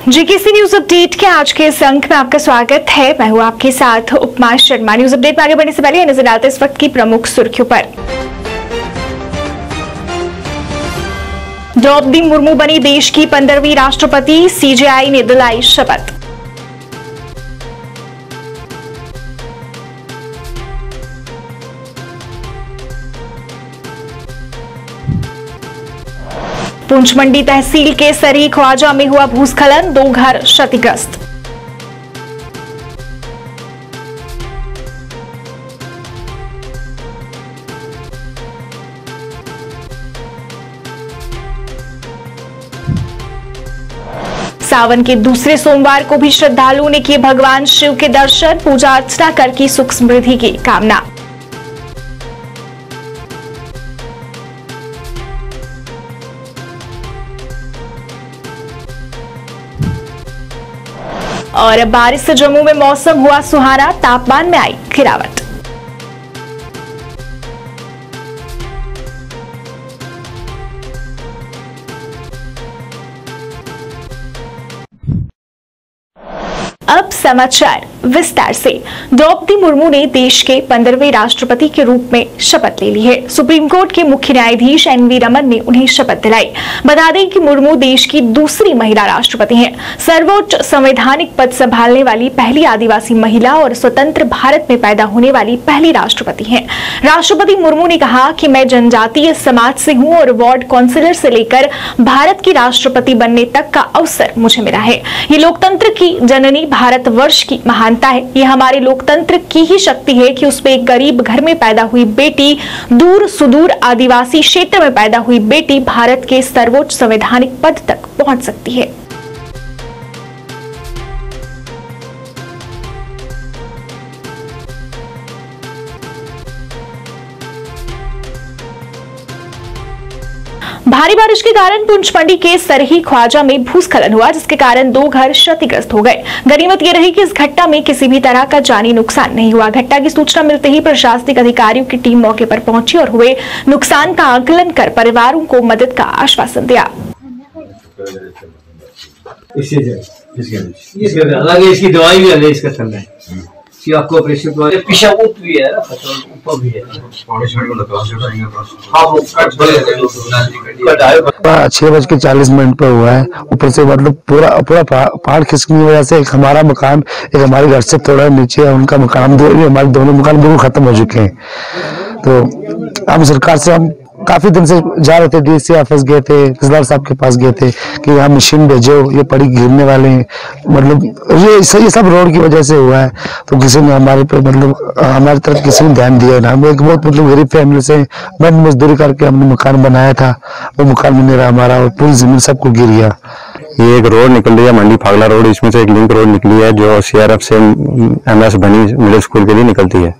GKC news update के आज के इस अंक में आपका स्वागत है। मैं हूं आपके साथ उपमा शर्मा। न्यूज अपडेट में आगे बढ़ने से पहले नजर डालते इस वक्त की प्रमुख सुर्खियों पर। द्रौपदी मुर्मू बनी देश की 15वीं राष्ट्रपति, सीजेआई ने दिलाई शपथ। पुंछ मंडी तहसील के सरी ख्वाजा में हुआ भूस्खलन, 2 घर क्षतिग्रस्त। सावन के दूसरे सोमवार को भी श्रद्धालुओं ने किए भगवान शिव के दर्शन, पूजा अर्चना कर की सुख समृद्धि की कामना। और बारिश से जम्मू में मौसम हुआ सुहाना, तापमान में आई गिरावट। अब समाचार विस्तार से। द्रौपदी मुर्मू ने देश के 15वें राष्ट्रपति के रूप में शपथ ले ली है। सुप्रीम कोर्ट के मुख्य न्यायाधीश एनवी रमन ने उन्हें शपथ दिलाई। बता दें कि मुर्मू देश की दूसरी महिला राष्ट्रपति हैं, सर्वोच्च संवैधानिक पद संभालने वाली पहली आदिवासी महिला और स्वतंत्र भारत में पैदा होने वाली पहली राष्ट्रपति हैं। राष्ट्रपति मुर्मू ने कहा कि मैं जनजातीय समाज से हूं और वार्ड काउंसिलर से लेकर भारत की राष्ट्रपति बनने तक का अवसर मुझे मिला है। ये लोकतंत्र की जननी भारतवर्ष की महानता है। यह हमारे लोकतंत्र की ही शक्ति है कि उसमें एक गरीब घर में पैदा हुई बेटी, दूर सुदूर आदिवासी क्षेत्र में पैदा हुई बेटी भारत के सर्वोच्च संवैधानिक पद तक पहुंच सकती है। भारी बारिश के कारण पुंछ मंडी के सरही ख्वाजा में भूस्खलन हुआ, जिसके कारण 2 घर क्षतिग्रस्त हो गए। गनीमत यह रही कि इस घटना में किसी भी तरह का जानी नुकसान नहीं हुआ। घटना की सूचना मिलते ही प्रशासनिक अधिकारियों की टीम मौके पर पहुंची और हुए नुकसान का आकलन कर परिवारों को मदद का आश्वासन दिया। इसकी दवाई भी है, इसका चल रहा है कि आपको ऑपरेशन पीछा भी है, ऊपर भी है। 6:40 पे हुआ है। ऊपर से मतलब पूरा पहाड़ खिसकने की वजह से एक हमारा मकान, एक हमारे घर से थोड़ा नीचे है उनका मकान, हमारे दोनों मकान बिल्कुल खत्म हो चुके हैं। तो हम सरकार से हम काफी दिन से जा रहे थे, डीसी ऑफिस गए थे, तहसीलदार साहब के पास गए थे कि यहाँ मशीन भेजो, ये पड़ी गिरने वाले हैं। मतलब ये सब रोड की वजह से हुआ है। तो किसी ने हमारे पे मतलब हमारी तरफ किसी ने ध्यान दिया ना। हम एक बहुत मतलब गरीब फैमिली से मेहनत मजदूरी करके हमने मकान बनाया था, वो मकान में नहीं रहा हमारा और पूरी जमीन सबको गिर गया। ये एक रोड निकल रही है मंडी फागला रोड, इसमें से एक लिंक रोड निकली है जो सीआरएफ से एमएस बनी मिडिल स्कूल के लिए निकलती है।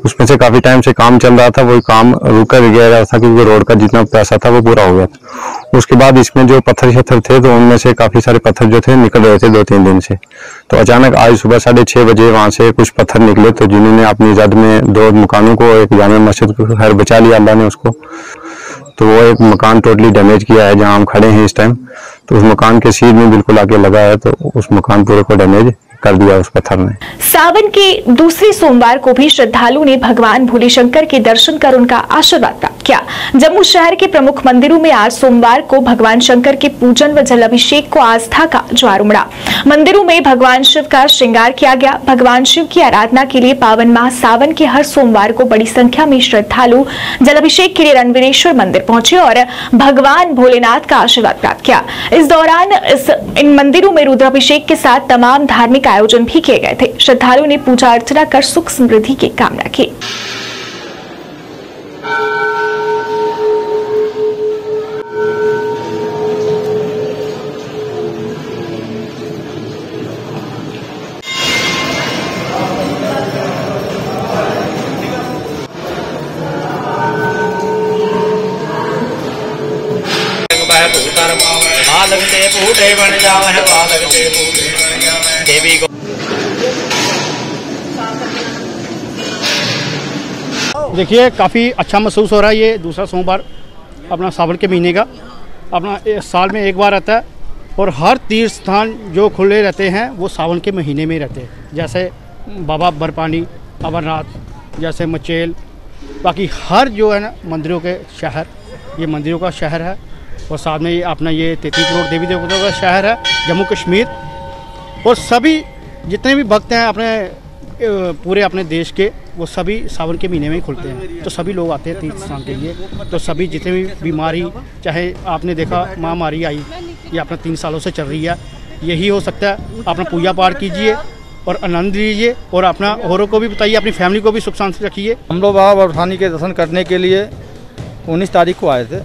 उसमें से काफी टाइम से काम चल रहा था, वो काम रुका गया था क्योंकि रोड का जितना पैसा था वो पूरा हो गया था। उसके बाद इसमें जो पत्थर शत्थर थे तो उनमें से काफी सारे पत्थर जो थे निकल रहे थे 2-3 दिन से। तो अचानक आज सुबह 6:30 बजे वहां से कुछ पत्थर निकले, तो जिन्होंने अपनी इजाद में 2 मकानों को, एक जामे मस्जिद को खैर बचा लिया अल्लाह ने उसको। तो वो एक मकान टोटली डैमेज किया है जहां हम खड़े हैं इस टाइम। तो उस मकान के सीध में बिल्कुल आके लगा है, तो उस मकान पूरे को डैमेज कर दिया उस पत्थर ने। सावन के दूसरे सोमवार को भी श्रद्धालुओं ने भगवान भोले शंकर के दर्शन कर उनका आशीर्वाद प्राप्त किया। जम्मू शहर के प्रमुख मंदिरों में आज सोमवार को भगवान शंकर के पूजन व जलाभिषेक को आस्था का ज्वार उमड़ा। मंदिरों में भगवान शिव का श्रृंगार किया गया। भगवान शिव की आराधना के लिए पावन माह सावन के हर सोमवार को बड़ी संख्या में श्रद्धालु जलाभिषेक के लिए रणवीरेश्वर मंदिर पहुंचे और भगवान भोलेनाथ का आशीर्वाद प्राप्त किया। इस दौरान इन मंदिरों में रुद्राभिषेक के साथ तमाम धार्मिक आयोजन भी किए गए थे। श्रद्धालुओं ने पूजा अर्चना कर सुख समृद्धि की कामना की। देवी को देखिए काफ़ी अच्छा महसूस हो रहा है। ये दूसरा सोमवार अपना सावन के महीने का अपना साल में एक बार आता है और हर तीर्थ स्थान जो खुले रहते हैं वो सावन के महीने में रहते हैं, जैसे बाबा बरपानी, अमरनाथ, जैसे मचेल, बाकी हर जो है ना मंदिरों के शहर, ये मंदिरों का शहर है। और साथ में ये अपना ये 33 करोड़ देवी देवताओं का शहर है जम्मू कश्मीर। और सभी जितने भी भक्त हैं अपने पूरे अपने देश के, वो सभी सावन के महीने में ही खुलते हैं। तो सभी लोग आते हैं तीर्थ स्थान के लिए। तो सभी जितने भी बीमारी, चाहे आपने देखा महामारी आई, ये अपना 3 सालों से चल रही है, यही हो सकता है। अपना पूजा पाठ कीजिए और आनंद लीजिए और अपना औरों को भी बताइए, अपनी फैमिली को भी सुख शांति रखिए। हम लोग बाबा बरसानी के दर्शन करने के लिए 19 तारीख को आए थे।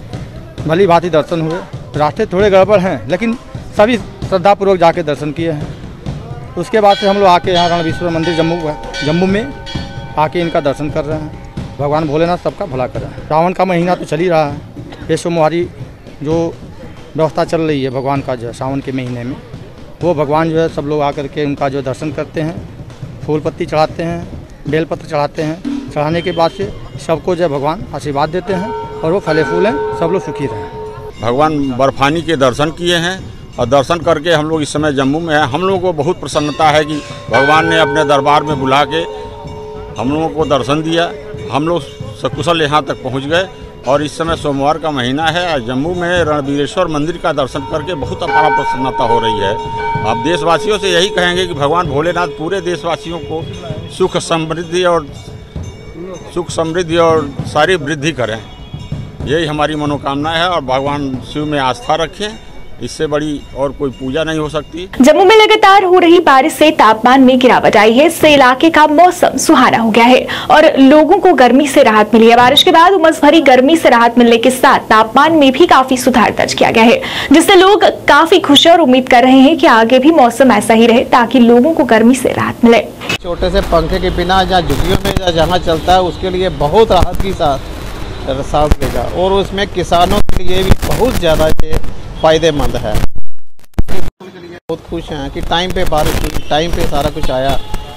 भली भांति दर्शन हुए। रास्ते थोड़े गड़बड़ हैं लेकिन सभी श्रद्धापूर्वक जाके दर्शन किए हैं। उसके बाद से हम लोग आके यहाँ रणवीश्वर मंदिर जम्मू में आके इनका दर्शन कर रहे हैं। भगवान भोलेनाथ सबका भला कर रहे हैं। सावन का महीना तो चल ही रहा है। ये सोमवारी जो व्यवस्था चल रही है भगवान का जो है सावन के महीने में, वो भगवान जो है सब लोग आकर के उनका जो दर्शन करते हैं, फूल पत्ती चढ़ाते हैं, बेलपत्र चढ़ाते हैं। चढ़ाने के बाद से सबको जो भगवान आशीर्वाद देते हैं और वो फले फूल हैं, सब लोग सुखी रहें। भगवान बर्फानी के दर्शन किए हैं और दर्शन करके हम लोग इस समय जम्मू में हैं। हम लोगों को बहुत प्रसन्नता है कि भगवान ने अपने दरबार में बुला के हम लोगों को दर्शन दिया। हम लोग सकुशल यहाँ तक पहुँच गए और इस समय सोमवार का महीना है। जम्मू में रणवीरेश्वर मंदिर का दर्शन करके बहुत अपार प्रसन्नता हो रही है। आप देशवासियों से यही कहेंगे कि भगवान भोलेनाथ पूरे देशवासियों को सुख समृद्धि और सारी वृद्धि करें, यही हमारी मनोकामना है। और भगवान शिव में आस्था रखें, इससे बड़ी और कोई पूजा नहीं हो सकती। जम्मू में लगातार हो रही बारिश से तापमान में गिरावट आई है। इससे इलाके का मौसम सुहाना हो गया है और लोगों को गर्मी से राहत मिली है। बारिश के बाद उमस भरी गर्मी से राहत मिलने के साथ तापमान में भी काफी सुधार दर्ज किया गया है, जिससे लोग काफी खुश और उम्मीद कर रहे हैं कि आगे भी मौसम ऐसा ही रहे ताकि लोगों को गर्मी से राहत मिले। छोटे से पंखे के बिना जहाँ झुग्गियों में जहाँ चलता है उसके लिए बहुत राहत की सांस लेगा और उसमें किसानों के लिए भी बहुत ज़्यादा ये फायदेमंद है। बहुत खुश हैं कि टाइम पे बारिश हुई, टाइम पे सारा कुछ आया।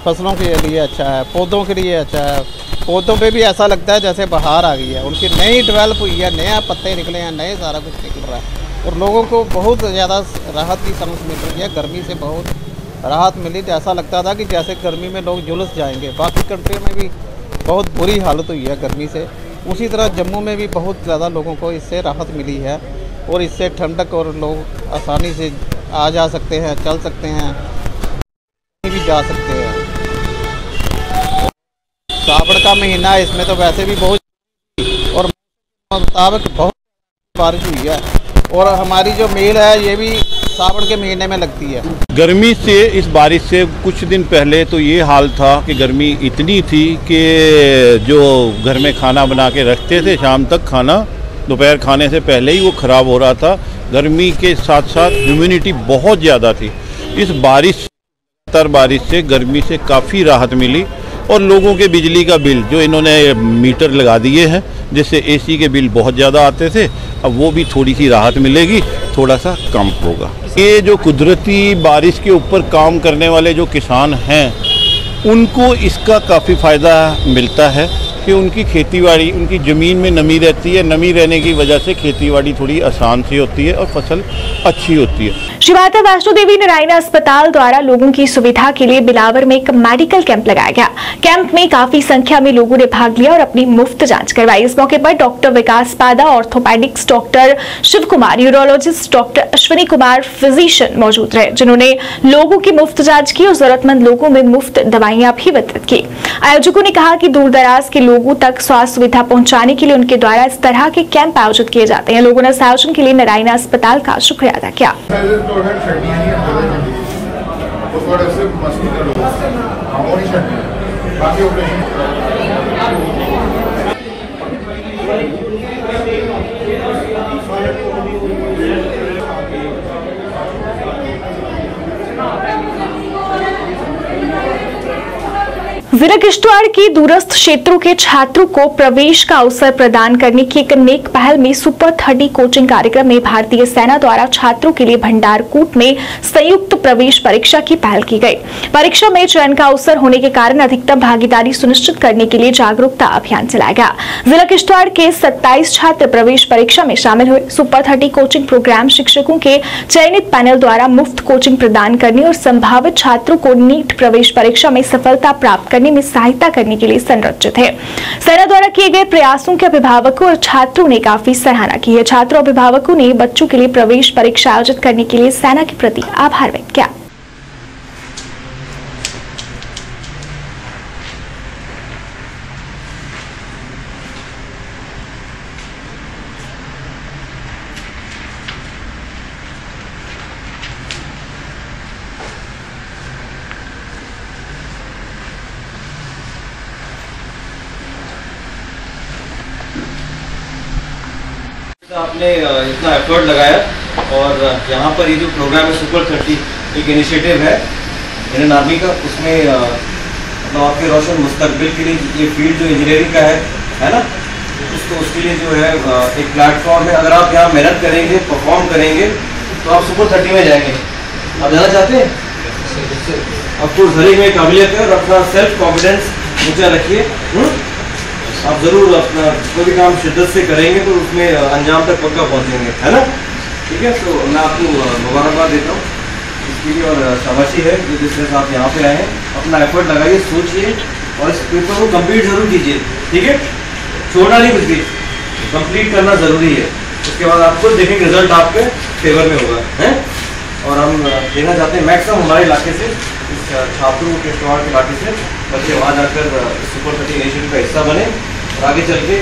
फसलों के लिए अच्छा है, पौधों के लिए अच्छा है। पौधों पे भी ऐसा लगता है जैसे बहार आ गई है, उनकी नई डेवलप हुई है, नया पत्ते निकले हैं, नए सारा कुछ निकल रहा है और लोगों को बहुत ज़्यादा राहत की समझ मिल रही है। गर्मी से बहुत राहत मिली तो ऐसा लगता था कि जैसे गर्मी में लोग झुलस जाएंगे। बाकी कंट्री में भी बहुत बुरी हालत हुई है गर्मी से, उसी तरह जम्मू में भी बहुत ज़्यादा लोगों को इससे राहत मिली है और इससे ठंडक और लोग आसानी से आ जा सकते हैं, चल सकते हैं, भी जा सकते हैं। सावन का महीना है, इसमें तो वैसे भी बहुत और मुताबिक बहुत बारिश हुई है और हमारी जो मेल है ये भी सावन के महीने में लगती है। गर्मी से इस बारिश से कुछ दिन पहले तो ये हाल था कि गर्मी इतनी थी कि जो घर में खाना बना के रखते थे शाम तक खाना दोपहर खाने से पहले ही वो ख़राब हो रहा था। गर्मी के साथ साथ ह्यूमिडिटी बहुत ज़्यादा थी। इस बारिश से गर्मी से काफ़ी राहत मिली और लोगों के बिजली का बिल जो इन्होंने मीटर लगा दिए हैं जिससे एसी के बिल बहुत ज़्यादा आते थे, अब वो भी थोड़ी सी राहत मिलेगी, थोड़ा सा कम होगा। ये जो कुदरती बारिश के ऊपर काम करने वाले जो किसान हैं उनको इसका काफ़ी फ़ायदा मिलता है कि उनकी खेतीबाड़ी, उनकी ज़मीन में नमी रहती है। नमी रहने की वजह से खेतीबाड़ी थोड़ी आसान सी होती है और फसल अच्छी होती है। श्री माता वैष्णो देवी नारायण अस्पताल द्वारा लोगों की सुविधा के लिए बिलावर में एक मेडिकल कैंप लगाया गया। कैंप में काफी संख्या में लोगों ने भाग लिया और अपनी मुफ्त जांच करवाई। इस मौके पर doctor Vikas Pada, orthopaedics doctor Shiv Kumar, urologist doctor Ashwini Kumar, physician मौजूद रहे, जिन्होंने लोगों की मुफ्त जांच की और जरूरतमंद लोगों में मुफ्त दवाइयां भी वितरित की। आयोजकों ने कहा कि दूर दराज के लोगों तक स्वास्थ्य सुविधा पहुंचाने के लिए उनके द्वारा इस तरह के कैंप आयोजित किए जाते हैं। लोगों ने इस आयोजन के लिए नारायण अस्पताल का शुक्रिया अदा किया। जिला किश्तवाड़ के दूरस्थ क्षेत्रों के छात्रों को प्रवेश का अवसर प्रदान करने की एक नेक पहल में सुपर 30 कोचिंग कार्यक्रम में भारतीय सेना द्वारा छात्रों के लिए भंडारकोट में संयुक्त प्रवेश परीक्षा की पहल की गई। परीक्षा में चयन का अवसर होने के कारण अधिकतम भागीदारी सुनिश्चित करने के लिए जागरूकता अभियान चलाया गया। जिला किश्तवाड़ के 27 छात्र प्रवेश परीक्षा में शामिल हुए। सुपर 30 कोचिंग प्रोग्राम शिक्षकों के चयनित पैनल द्वारा मुफ्त कोचिंग प्रदान करने और संभावित छात्रों को नीट प्रवेश परीक्षा में सफलता प्राप्त करने में सहायता करने के लिए संरचित है। सेना द्वारा किए गए प्रयासों के अभिभावकों और छात्रों ने काफी सराहना की है। छात्रों और अभिभावकों ने बच्चों के लिए प्रवेश परीक्षा आयोजित करने के लिए सेना के प्रति आभार व्यक्त किया। आपने इतना एफर्ट लगाया और यहाँ पर ये जो प्रोग्राम है सुपर 30 एक इनिशिएटिव है इंडियन आर्मी का, उसमें मतलब आपके रोशन मुस्तकबिल के लिए ये फील्ड जो इंजीनियरिंग का है ना, उसके लिए जो है एक प्लेटफॉर्म है। अगर आप यहाँ मेहनत करेंगे, परफॉर्म करेंगे तो आप सुपर 30 में जाएंगे। आप जाना चाहते हैं? आपको हर एक में काबिलियत है और अपना सेल्फ कॉन्फिडेंस ऊँचा रखिए। आप जरूर अपना कोई भी काम शिद्दत से करेंगे तो उसमें अंजाम तक पक्का पहुंचेंगे, है ना? ठीक है, तो मैं आपको मुबारकबाद देता हूँ इसके लिए और शाबाशी है जो जिस तरह से आप यहाँ पे आए हैं। अपना एफर्ट लगाइए, सोचिए और इस पेपर को कंप्लीट जरूर कीजिए। ठीक है, छोड़ना नहीं, कुछ भी कंप्लीट करना ज़रूरी है। उसके बाद आपको देखेंगे रिजल्ट आपके फेवर में होगा, है। और हम देना चाहते हैं मैक्सिमम हमारे इलाके से इस छात्रों को किश्तवाड़ के इलाके से बच्चे वहाँ जाकर सुपर 30 इनिशिएटिव का हिस्सा बने और आगे चल के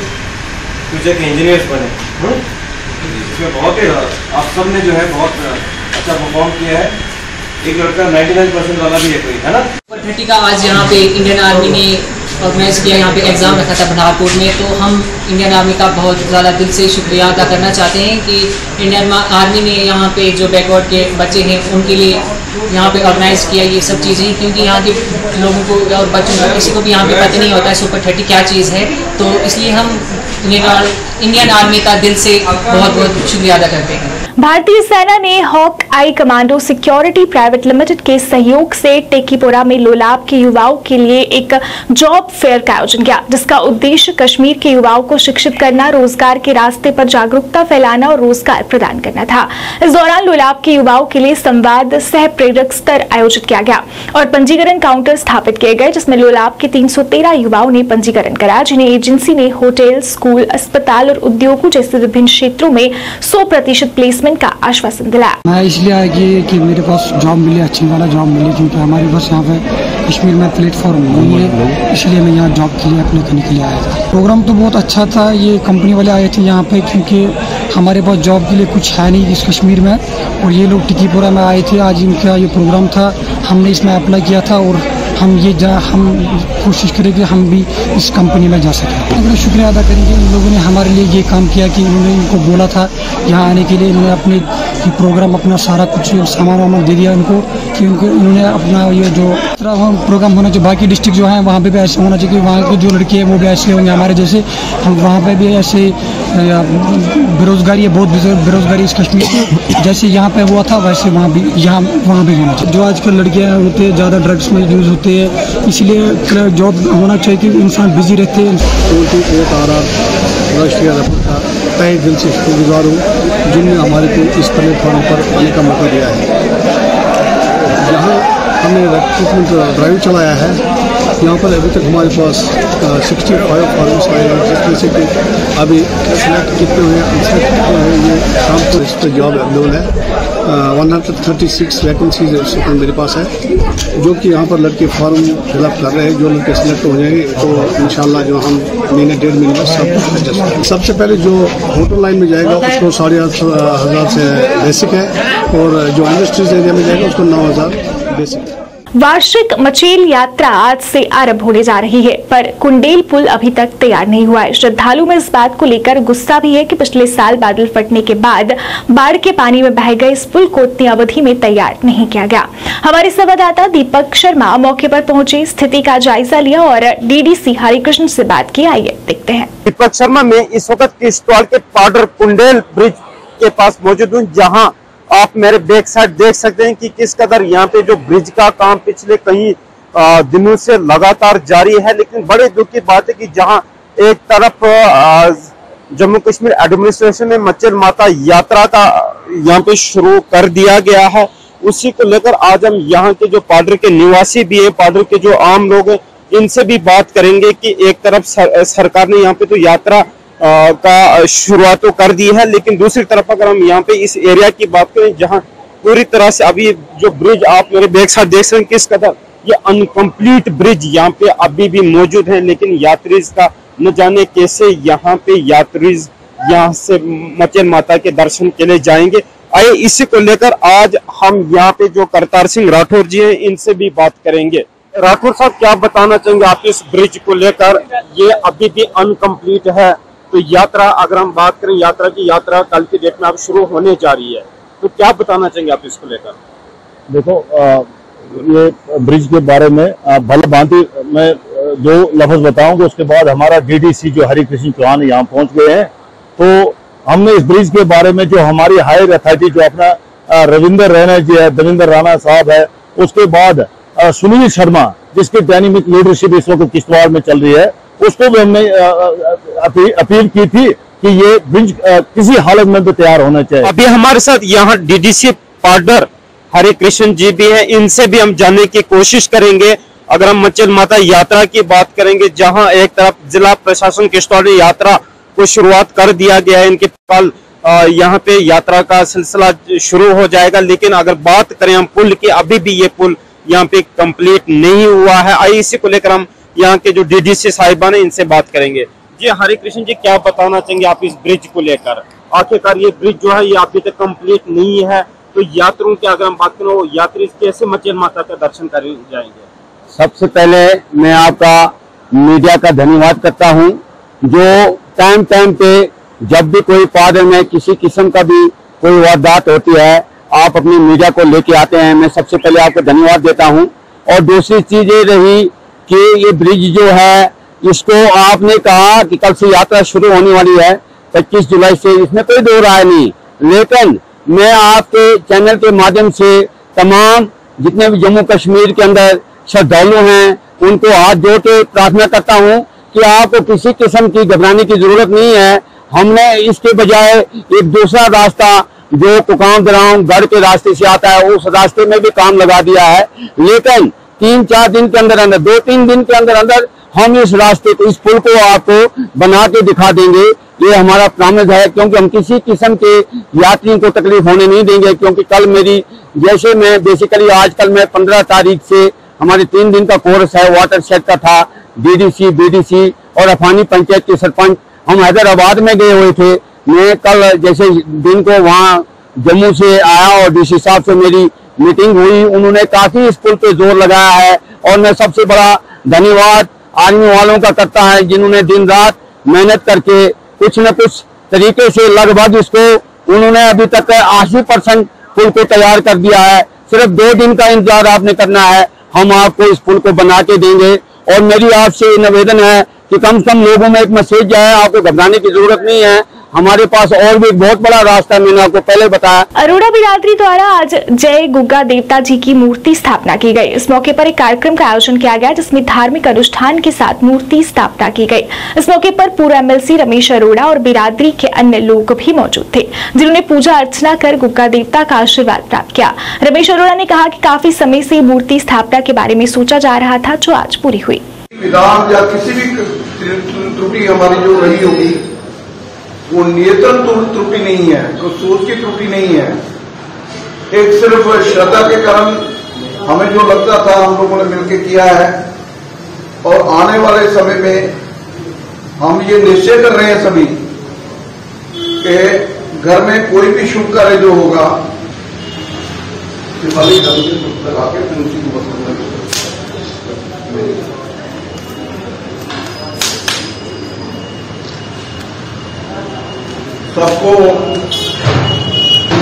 फ्यूचर के इंजीनियर्स बने। इसमें बहुत ही आप सब ने जो है बहुत अच्छा परफॉर्म किया है। एक लड़का 99% वाला भी है कोई, है ना? सुपर 30 का आज यहाँ पे इंडियन आर्मी ने ऑर्गेनाइज किया, यहाँ पे एग्ज़ाम रखा था भंडारकोट में। तो हम इंडियन आर्मी का बहुत ज़्यादा दिल से शुक्रिया अदा करना चाहते हैं कि इंडियन आर्मी ने यहाँ पे जो बैकवर्ड के बच्चे हैं उनके लिए यहाँ पे ऑर्गेनाइज़ किया ये सब चीज़ें, क्योंकि यहाँ के लोगों को और बच्चों को किसी को भी यहाँ पे पता नहीं होता है सुपर 30 क्या चीज़ है। तो इसलिए हम इंडियन आर्मी का दिल से बहुत बहुत शुक्रिया अदा करते हैं। भारतीय सेना ने हॉक आई कमांडो सिक्योरिटी प्राइवेट लिमिटेड के सहयोग से टेकीपुरा में लोलाब के युवाओं के लिए एक जॉब फेयर का आयोजन किया, जिसका उद्देश्य कश्मीर के युवाओं को शिक्षित करना, रोजगार के रास्ते पर जागरूकता फैलाना और रोजगार प्रदान करना था। इस दौरान लोलाब के युवाओं के लिए संवाद सह प्रेरक स्तर आयोजित किया गया और पंजीकरण काउंटर स्थापित किए गए, जिसमें लोलाब के 313 युवाओं ने पंजीकरण कराया, जिन्हें एजेंसी ने होटल, स्कूल, अस्पताल और उद्योगों जैसे विभिन्न क्षेत्रों में 100% प्लेसमेंट का आश्वासन दिलाया। मैं इसलिए आया कि मेरे पास जॉब मिले, अच्छी वाला जॉब मिले, क्योंकि हमारे पास यहाँ पे कश्मीर में प्लेटफॉर्म नहीं है, इसलिए मैं यहाँ जॉब के लिए अप्लाई करने के लिए आया था। प्रोग्राम तो बहुत अच्छा था। ये कंपनी वाले आए थे यहाँ पे क्योंकि हमारे पास जॉब के लिए कुछ है नहीं इस कश्मीर में, और ये लोग टिकीपुरा में आए थे। आज इनका ये प्रोग्राम था, हमने इसमें अप्लाई किया था और हम कोशिश करें कि हम भी इस कंपनी में जा सकें। अगर शुक्रिया अदा करेंगे, इन लोगों ने हमारे लिए ये काम किया कि इन्होंने इनको बोला था यहाँ आने के लिए, इन्होंने अपने प्रोग्राम अपना सारा कुछ सामान वामान दे दिया इनको, कि इन्होंने अपना ये जो प्रोग्राम होना चाहिए बाकी डिस्ट्रिक्ट जो है वहाँ पे भी ऐसे होना चाहिए कि वहाँ के जो लड़के हैं वो भी ऐसे होंगे हमारे जैसे। हम वहाँ पे भी ऐसे बेरोजगारी है, बहुत बेरोजगारी इस कश्मीर में जैसे यहाँ पे हुआ था वैसे वहाँ भी होना चाहिए। जो आजकल लड़कियाँ होते हैं ज़्यादा ड्रग्स में यूज़ होते हैं, इसलिए जॉब होना चाहिए कि इंसान बिजी रहते हैं। राष्ट्रीय का तहे दिल से शुक्रगुजार हूँ जिनने हमारे को इस प्लेटफॉर्म पर आने का मौका दिया है। यहाँ हमने रिक्रूटमेंट ड्राइव चलाया है, यहाँ पर अभी तक हमारे पास 65 फॉर्म्स आए हैं, जिसमें से कि अभी सिलेक्ट कितने हुए हैं ये शाम को इस पर जॉब अवेलेबल है। 136 वैकेंसीज मेरे पास है, जो कि यहाँ पर लड़के फॉर्म फिलअप कर रहे हैं। जो लड़के सिलेक्ट हो जाएंगे तो इंशाल्लाह जो हम महीने 1.5 महीने में सब एडजस्ट। सबसे पहले जो होटल लाइन में जाएगा उसको 8,500 से बेसिक है, और जो इंडस्ट्रीज एरिया में जाएगा उसको 9,000 बेसिक है। वार्षिक मचेल यात्रा आज से आरंभ होने जा रही है, पर कुंडेल पुल अभी तक तैयार नहीं हुआ है। श्रद्धालु में इस बात को लेकर गुस्सा भी है कि पिछले साल बादल फटने के बाद बाढ़ के पानी में बह गए इस पुल को इतनी अवधि में तैयार नहीं किया गया। हमारे संवाददाता दीपक शर्मा मौके पर पहुंचे, स्थिति का जायजा लिया और डीडीसी हरिकृष्ण से बात की। आइए देखते हैं। दीपक शर्मा में इस वक्त किश्तवाड़ के पाडर कुंडेल ब्रिज के पास मौजूद हूँ, जहाँ आप मेरे बैक साइड देख सकते हैं कि किस कदर यहाँ पे जो ब्रिज का काम पिछले कई दिनों से लगातार जारी है। लेकिन बड़े दुख की बात है कि जहाँ एक तरफ जम्मू कश्मीर एडमिनिस्ट्रेशन ने मचेल माता यात्रा का यहाँ पे शुरू कर दिया गया है, उसी को लेकर आज हम यहाँ के जो पाडर के निवासी भी है, पाडर के जो आम लोग हैं, इनसे भी बात करेंगे कि एक तरफ सरकार ने यहाँ पे तो यात्रा का शुरुआत तो कर दी है, लेकिन दूसरी तरफ अगर हम यहाँ पे इस एरिया की बात करें जहाँ पूरी तरह से अभी जो ब्रिज आप मेरे बैक साइड देख सकते हैं किस कदर ये अनकम्प्लीट ब्रिज यहाँ पे अभी भी मौजूद है। लेकिन यात्रीज का न जाने कैसे यहाँ पे यात्रीज यहाँ से मचेल माता के दर्शन के लिए जाएंगे। आइए इसी को लेकर आज हम यहाँ पे जो करतार सिंह राठौर जी हैं इनसे भी बात करेंगे। राठौर साहब, क्या बताना चाहेंगे आप इस ब्रिज को लेकर? ये अभी भी अनकम्प्लीट है, तो यात्रा अगर हम बात करें यात्रा कल की डेट में अब शुरू होने जा रही है, तो क्या बताना चाहेंगे आप इसको लेकर? देखो, ये ब्रिज के बारे में भली भांति मैं दो लफ्ज बताऊंगा, उसके बाद हमारा डीडीसी जो हरिकृष्ण चौहान यहाँ पहुंच गए हैं। तो हमने इस ब्रिज के बारे में जो हमारी हायर अथॉरिटी जो अपना रविंदर राणा साहब है, उसके बाद सुनील शर्मा जिसकी डायनेमिक लीडरशिप इस वक्त किश्तवाड़ में चल रही है, उसको भी हमने अपील की थी कि ये ब्रिज किसी हालत में तो तैयार होना चाहिए। अभी हमारे साथ यहाँ डीडीसी पाडर हरिकृष्ण जी भी हैं, इनसे भी हम जानने की कोशिश करेंगे। अगर हम मचेल माता यात्रा की बात करेंगे, जहाँ एक तरफ जिला प्रशासन किश्तवाड़ यात्रा को शुरुआत कर दिया गया है, इनके कल यहाँ पे यात्रा का सिलसिला शुरू हो जाएगा। लेकिन अगर बात करें हम पुल की, अभी भी ये पुल यहाँ पे कंप्लीट नहीं हुआ है। आइए इसी को लेकर हम यहाँ के जो डीडीसी साहिबान है इनसे बात करेंगे। जी हरिकृष्ण जी, क्या बताना चाहेंगे आप इस ब्रिज को लेकर? आखिरकार ये ब्रिज जो है ये अभी तक कंप्लीट नहीं है, तो यात्रियों की अगर हम बात करें, यात्री कैसे मचेल माता का दर्शन कर जाएंगे? सबसे पहले मैं आपका मीडिया का धन्यवाद करता हूं, जो टाइम पे जब भी कोई पाडर में किसी किस्म का भी कोई वारदात होती है, आप अपनी मीडिया को लेके आते हैं। मैं सबसे पहले आपको धन्यवाद देता हूं। और दूसरी चीज ये रही कि ये ब्रिज जो है, इसको आपने कहा कि कल से यात्रा शुरू होने वाली है 25 जुलाई से, इसमें कोई दो राय नहीं। लेकिन मैं आपके चैनल के माध्यम से तमाम जितने भी जम्मू कश्मीर के अंदर श्रद्धालु हैं उनको हाथ जोड़ के प्रार्थना करता हूं कि आपको किसी किस्म की घबराने की जरूरत नहीं है। हमने इसके बजाय एक दूसरा रास्ता जो कुकाम दराम गढ़ के रास्ते से आता है, उस रास्ते में भी काम लगा दिया है। लेकिन 3-4 दिन के अंदर 2-3 दिन के अंदर हम इस रास्ते को, इस पुल को आपको बना के दिखा देंगे। ये हमारा प्रॉमिस है, क्योंकि हम किसी किस्म के यात्रियों को तकलीफ होने नहीं देंगे। क्योंकि कल मेरी जैसे मैं बेसिकली आजकल मैं 15 तारीख से हमारे 3 दिन का कोर्स है, वाटर शेड का था, डीडीसी, बीडीसी और अफानी पंचायत के सरपंच हम हैदराबाद में गए हुए थे। मैं कल जैसे दिन को वहाँ जम्मू से आया और डीसी साहब से मेरी मीटिंग हुई, उन्होंने काफी इस पुल पे जोर लगाया है। और मैं सबसे बड़ा धन्यवाद आर्मी वालों का करता है, जिन्होंने दिन रात मेहनत करके कुछ न कुछ तरीके से लगभग इसको उन्होंने अभी तक 80% पुल को तैयार कर दिया है। सिर्फ 2 दिन का इंतजार आपने करना है, हम आपको इस पुल को बना के देंगे। और मेरी आपसे निवेदन है कि कम से कम लोगों में एक मैसेज जाए, आपको घबराने की जरूरत नहीं है। हमारे पास और भी बहुत बड़ा रास्ता, मैंने आपको पहले बताया। अरोड़ा बिरादरी द्वारा आज जय गुग्गा देवता जी की मूर्ति स्थापना की गई। इस मौके पर एक कार्यक्रम का आयोजन किया गया, जिसमें धार्मिक अनुष्ठान के साथ मूर्ति स्थापना की गई। इस मौके पर पूर्व एमएलसी रमेश अरोड़ा और बिरादरी के अन्य लोग भी मौजूद थे, जिन्होंने पूजा अर्चना कर गुग्गा देवता का आशीर्वाद प्राप्त किया। रमेश अरोड़ा ने कहा कि काफी समय से मूर्ति स्थापना के बारे में सोचा जा रहा था, जो आज पूरी हुई। विधान या किसी भी त्रुटि हमारी जो रही होगी वो नियतन त्रुटि नहीं है, तो सोच की त्रुटि नहीं है। एक सिर्फ श्रद्धा के कारण हमें जो लगता था हम लोगों ने मिलकर किया है। और आने वाले समय में हम ये निश्चय कर रहे हैं सभी कि घर में कोई भी शुभ कार्य जो होगा, दिवाली लगा के फिर उसी को सबको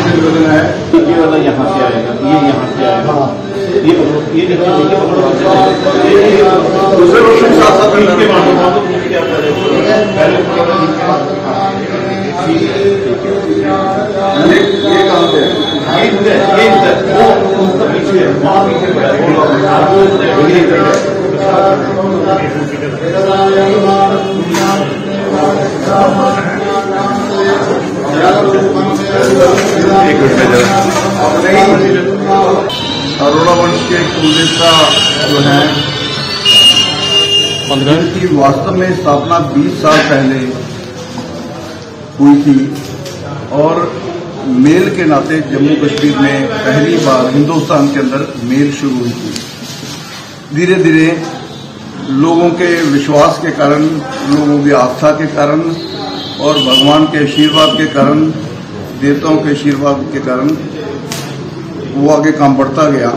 निवेदन है, ये वाला यहाँ से आएगा, ये यहाँ से आएगा, ये दूसरे वर्ष में साथ साथ के ये कहाँ से अरोड़ा वंश के कुलदेवता जो है जिनकी वास्तव में स्थापना 20 साल पहले हुई थी और मेल के नाते जम्मू कश्मीर में पहली बार हिंदुस्तान के अंदर मेल शुरू हुई थी। धीरे धीरे लोगों के विश्वास के कारण, लोगों की आस्था के कारण और भगवान के आशीर्वाद के कारण, देवताओं के आशीर्वाद के कारण वो आगे काम बढ़ता गया।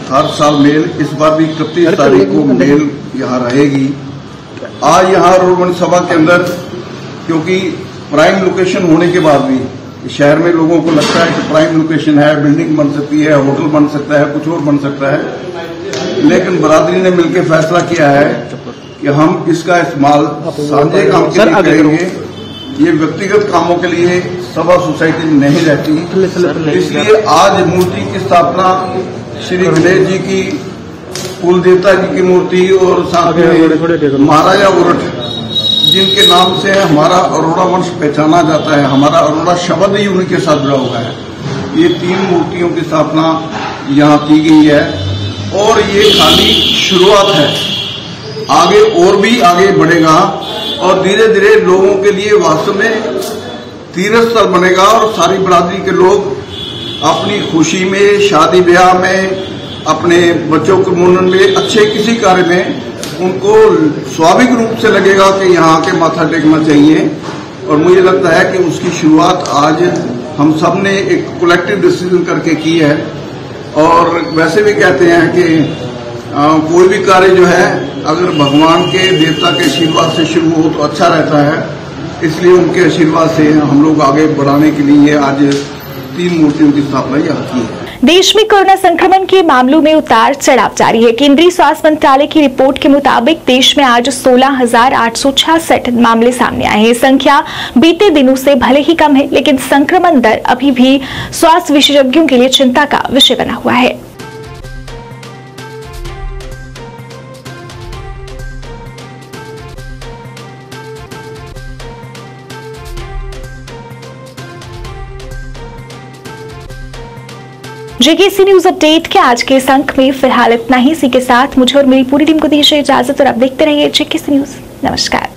हर साल मेल, इस बार भी 31 तारीख को मेल यहाँ रहेगी। आज यहाँ रोड सभा के अंदर, क्योंकि प्राइम लोकेशन होने के बाद भी शहर में लोगों को लगता है कि प्राइम लोकेशन है, बिल्डिंग बन सकती है, होटल बन सकता है, कुछ और बन सकता है, लेकिन बरादरी ने मिलकर फैसला किया है कि हम इसका इस्तेमाल साझे काम के लिए करेंगे। ये व्यक्तिगत कामों के लिए सभा सोसाइटी नहीं रहती, इसलिए आज मूर्ति की स्थापना श्री गणेश जी की, कुल देवता जी की मूर्ति और साथ में महाराजा उरठ जिनके नाम से हमारा अरोड़ा वंश पहचाना जाता है, हमारा अरोड़ा शब्द ही उनके साथ जुड़ा हुआ है। ये 3 मूर्तियों की स्थापना यहाँ की गई है और ये खाली शुरुआत है, आगे और भी आगे बढ़ेगा और धीरे धीरे लोगों के लिए वास्तव में तीर्थ स्थल बनेगा और सारी बरादरी के लोग अपनी खुशी में, शादी ब्याह में, अपने बच्चों के मुंडन में, अच्छे किसी कार्य में उनको स्वाभाविक रूप से लगेगा कि यहाँ के माथा टेकना चाहिए। और मुझे लगता है कि उसकी शुरुआत आज हम सब ने एक कलेक्टिव डिसीजन करके की है। और वैसे भी कहते हैं कि कोई भी कार्य जो है अगर भगवान के, देवता के आशीर्वाद से शुरू हो तो अच्छा रहता है, इसलिए उनके आशीर्वाद से हम लोग आगे बढ़ाने के लिए आज 3 मूर्तियों की स्थापना यहाँ की है। देश में कोरोना संक्रमण के मामलों में उतार चढ़ाव जारी है। केंद्रीय स्वास्थ्य मंत्रालय की रिपोर्ट के मुताबिक देश में आज 16,866 मामले सामने आए हैं। संख्या बीते दिनों से भले ही कम है, लेकिन संक्रमण दर अभी भी स्वास्थ्य विशेषज्ञों के लिए चिंता का विषय बना हुआ है। जेकेसी न्यूज अपडेट के आज के इस अंक में फिलहाल इतना ही। इसी के साथ मुझे और मेरी पूरी टीम को दीजिए इजाजत और आप देखते रहिए जेकेसी न्यूज। नमस्कार।